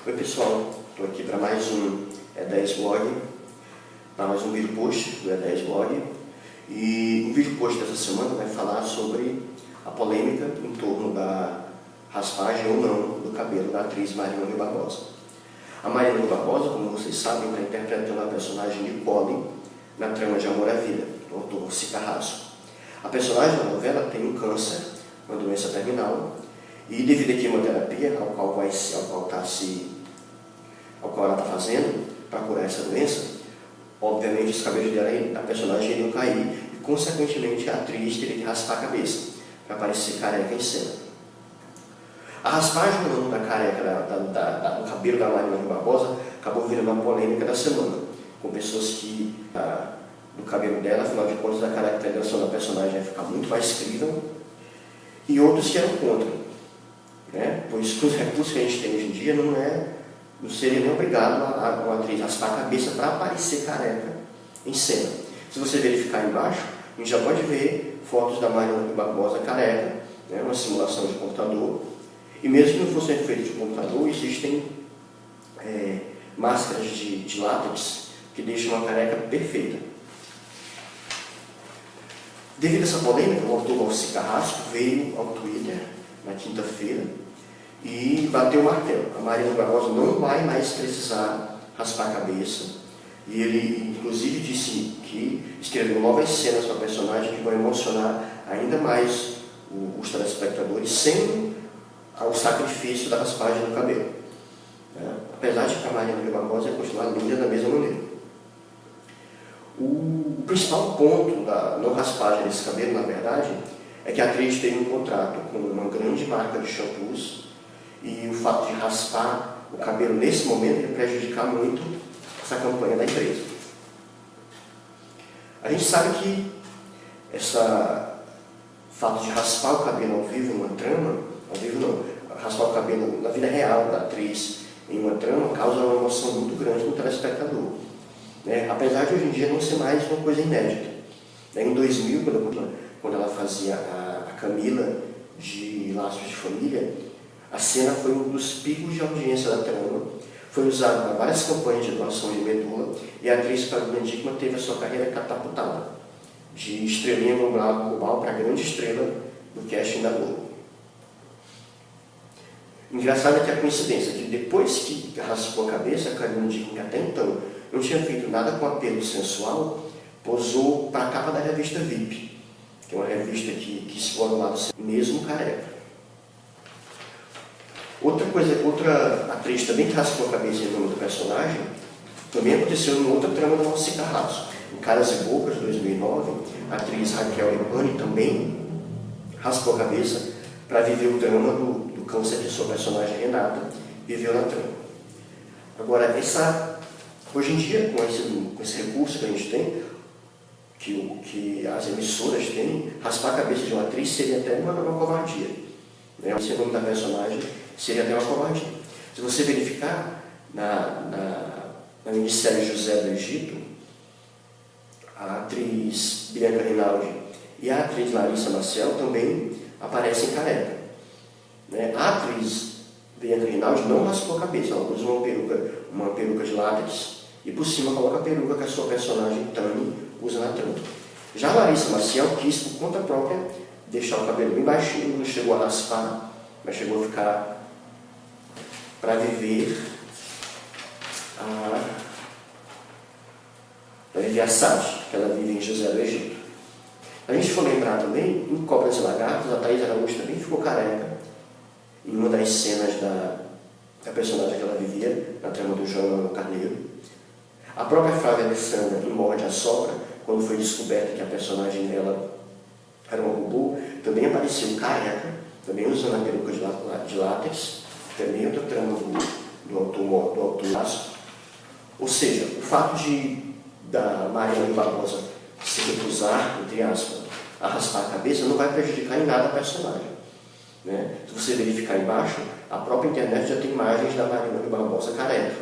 Oi pessoal, estou aqui para mais um E10 Blog, para mais um vídeo post do E10 Blog. E o vídeo post dessa semana vai falar sobre a polêmica em torno da raspagem ou não do cabelo da atriz Marina Rui Barbosa. A Marina Rui Barbosa, como vocês sabem, está interpretando a personagem de Polly na trama de Amor à Vida, do autor Si Carrasco. A personagem da novela tem um câncer, uma doença terminal, e devido à quimioterapia ao qual ela está fazendo para curar essa doença, obviamente os cabelos dela, a personagem iriam cair e consequentemente a atriz teria que raspar a cabeça para parecer careca em cena. A raspagem ou não da careca do cabelo da Marina Rui Barbosa acabou virando uma polêmica da semana, com pessoas que do cabelo dela, afinal de contas, a caracterização da personagem ia ficar muito mais crível, e outros que eram contra. Pois com os recursos que a gente tem hoje em dia, não seria nem obrigado a uma atriz raspar a cabeça para aparecer careca em cena. Se você verificar embaixo, a gente já pode ver fotos da Marina Rui Barbosa careca, uma simulação de computador, e mesmo que não fosse feito de computador, existem máscaras de látex que deixam uma careca perfeita. Devido a essa polêmica, o autor Si Carrasco veio ao Twitter na quinta-feira e bateu o martelo. A Marina Rui Barbosa não vai mais precisar raspar a cabeça, e ele inclusive disse que escreveu novas cenas para a personagem que vão emocionar ainda mais os telespectadores sem o sacrifício da raspagem do cabelo. Apesar de que a Marina Rui Barbosa ia continuar linda da mesma maneira. O principal ponto da não raspagem desse cabelo, na verdade, é que a atriz teve um contrato com uma grande marca de shampoos, e o fato de raspar o cabelo nesse momento ia prejudicar muito essa campanha da empresa. A gente sabe que esse fato de raspar o cabelo ao vivo em uma trama, ao vivo não, raspar o cabelo na vida real da atriz em uma trama causa uma emoção muito grande no telespectador. Apesar de hoje em dia não ser mais uma coisa inédita. Em 2000, quando ela fazia a Camila de Laços de Família, a cena foi um dos picos de audiência da trama, foi usado para várias campanhas de doação de medula, e a atriz Carolina Dickmann teve a sua carreira catapultada, de estrelinha global para grande estrela do casting da Globo. Engraçado é que a coincidência que depois que raspou a cabeça, a Carolina Dickmann, que até então não tinha feito nada com apelo sensual, posou para a capa da revista VIP, que é uma revista que explora o lado mesmo careca. Outra atriz também que raspou a cabeça em nome do personagem, também aconteceu em outra trama do Si Carrasco. Em Caras e Bocas, 2009, a atriz Raquel Epani também raspou a cabeça para viver o drama do câncer que sua personagem Renata viveu na trama. Agora, hoje em dia, com esse recurso que a gente tem, que as emissoras têm, raspar a cabeça de uma atriz seria até uma covardia. O nome da personagem seria até uma covardia. Se você verificar na minissérie José do Egito, a atriz Bianca Rinaldi e a atriz Larissa Maciel também aparecem careca. A atriz Bianca Rinaldi não raspou a cabeça, ela usa uma peruca de látex e por cima coloca a peruca que a sua personagem Tani usa na trama. Já a Larissa Maciel quis, por conta própria, deixar o cabelo bem baixinho, não chegou a raspar, mas chegou a ficar para viver a Sade, que ela vive em José do Egito. A gente for lembrar também, em Cobras e Lagartos, a Thaís Araújo também ficou careca em uma das cenas da personagem que ela vivia, na trama do João Carneiro. A própria Flávia Alessandra, em Morde a Sogra, quando foi descoberta que a personagem dela era uma robô, também apareceu careca, também usando a peruca de látex, também outra trama do autor Lasco. Ou seja, o fato da Marina Rui Barbosa se recusar, entre aspas, a raspar a cabeça não vai prejudicar em nada a personagem. Se você verificar embaixo, a própria internet já tem imagens da Marina Rui Barbosa careca,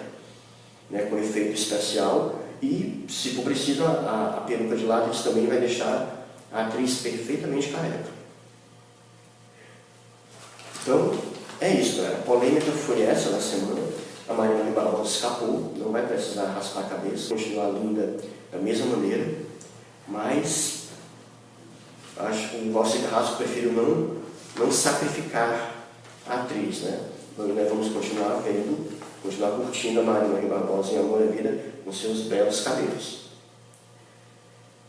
com efeito especial, e se for preciso, a peruca de látex também vai deixar a atriz perfeitamente careca. Então, é isso, galera. A polêmica foi essa na semana. A Marina Barbosa escapou, não vai precisar raspar a cabeça, continuar linda da mesma maneira, mas acho que o Valci Carrasco prefiro não sacrificar a atriz, né? Nós vamos continuar vendo, continuar curtindo a Marina Barbosa em Amor à Vida com seus belos cabelos.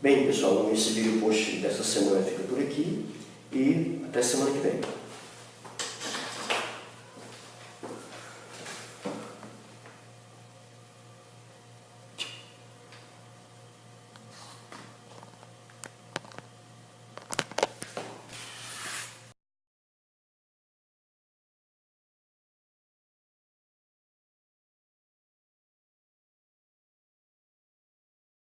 Bem, pessoal, esse vídeo post dessa semana fica por aqui e até semana que vem.